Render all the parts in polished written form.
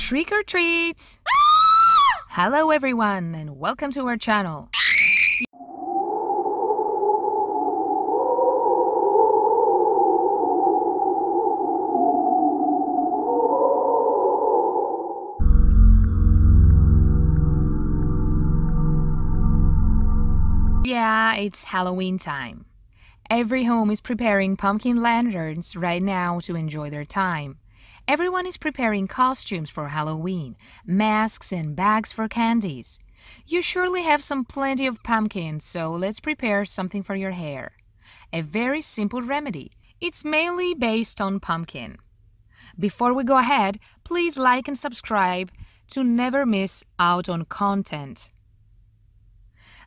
Trick or treat! Hello everyone and welcome to our channel. Yeah, it's Halloween time. Every home is preparing pumpkin lanterns right now to enjoy their time. Everyone is preparing costumes for Halloween, masks and bags for candies. You surely have plenty of pumpkins, so let's prepare something for your hair. A very simple remedy. It's mainly based on pumpkin. Before we go ahead, please like and subscribe to never miss out on content.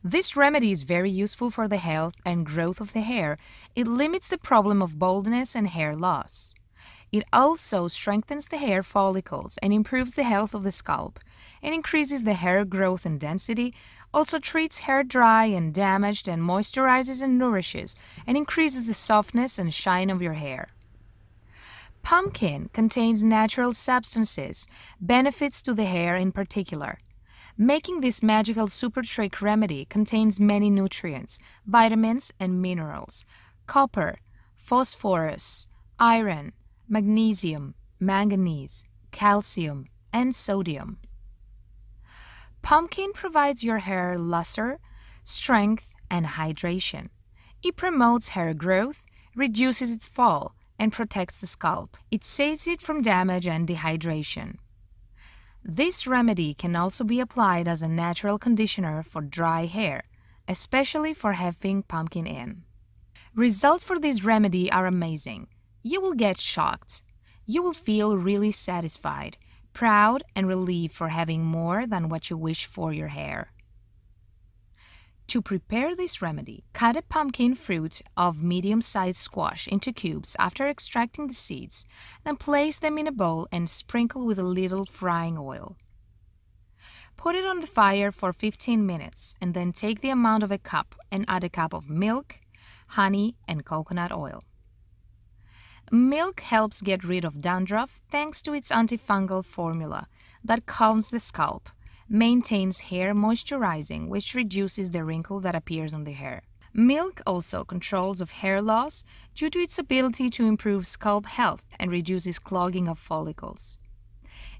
This remedy is very useful for the health and growth of the hair. It limits the problem of baldness and hair loss. It also strengthens the hair follicles and improves the health of the scalp and increases the hair growth and density, also treats hair dry and damaged and moisturizes and nourishes and increases the softness and shine of your hair. Pumpkin contains natural substances, benefits to the hair in particular. Making this magical super trick remedy contains many nutrients, vitamins and minerals, copper, phosphorus, iron, magnesium, manganese, calcium, and sodium. Pumpkin provides your hair luster, strength, and hydration. It promotes hair growth, reduces its fall, and protects the scalp. It saves it from damage and dehydration. This remedy can also be applied as a natural conditioner for dry hair, especially for having pumpkin in. Results for this remedy are amazing. You will get shocked. You will feel really satisfied, proud, and relieved for having more than what you wish for your hair. To prepare this remedy, cut a pumpkin fruit of medium-sized squash into cubes after extracting the seeds, then place them in a bowl and sprinkle with a little frying oil. Put it on the fire for 15 minutes and then take the amount of a cup and add a cup of milk, honey, and coconut oil. Milk helps get rid of dandruff thanks to its antifungal formula that calms the scalp, maintains hair moisturizing, which reduces the wrinkle that appears on the hair. Milk also controls of hair loss due to its ability to improve scalp health and reduces clogging of follicles.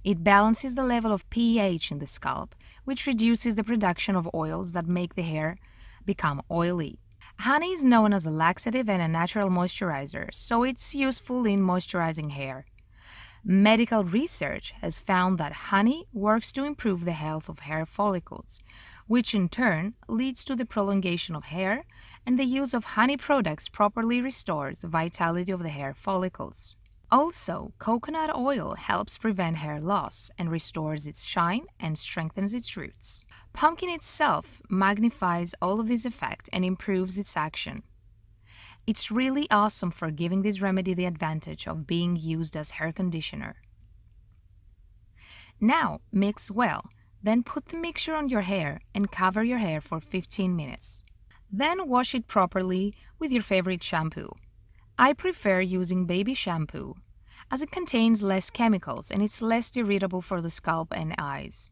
It balances the level of pH in the scalp, which reduces the production of oils that make the hair become oily. Honey is known as a laxative and a natural moisturizer, so it's useful in moisturizing hair. Medical research has found that honey works to improve the health of hair follicles, which in turn leads to the prolongation of hair, and the use of honey products properly restores the vitality of the hair follicles. Also, coconut oil helps prevent hair loss and restores its shine and strengthens its roots. Pumpkin itself magnifies all of this effect and improves its action. It's really awesome for giving this remedy the advantage of being used as hair conditioner. Now, mix well, then put the mixture on your hair and cover your hair for 15 minutes. Then wash it properly with your favorite shampoo. I prefer using baby shampoo, as it contains less chemicals and it's less irritable for the scalp and eyes.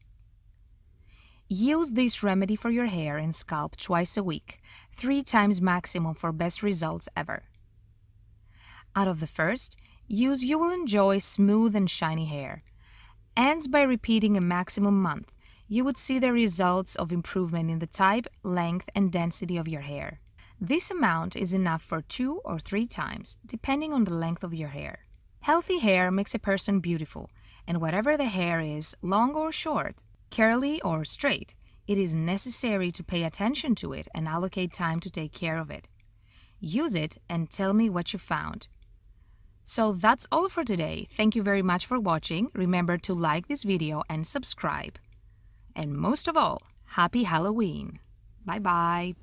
Use this remedy for your hair and scalp twice a week, 3 times maximum for best results ever. Out of the first, you will enjoy smooth and shiny hair. And by repeating a maximum month, you would see the results of improvement in the type, length, and density of your hair. This amount is enough for 2 or 3 times, depending on the length of your hair. Healthy hair makes a person beautiful, and whatever the hair is, long or short, curly or straight, it is necessary to pay attention to it and allocate time to take care of it. Use it and tell me what you found. So that's all for today. Thank you very much for watching. Remember to like this video and subscribe. And most of all, happy Halloween. Bye-bye.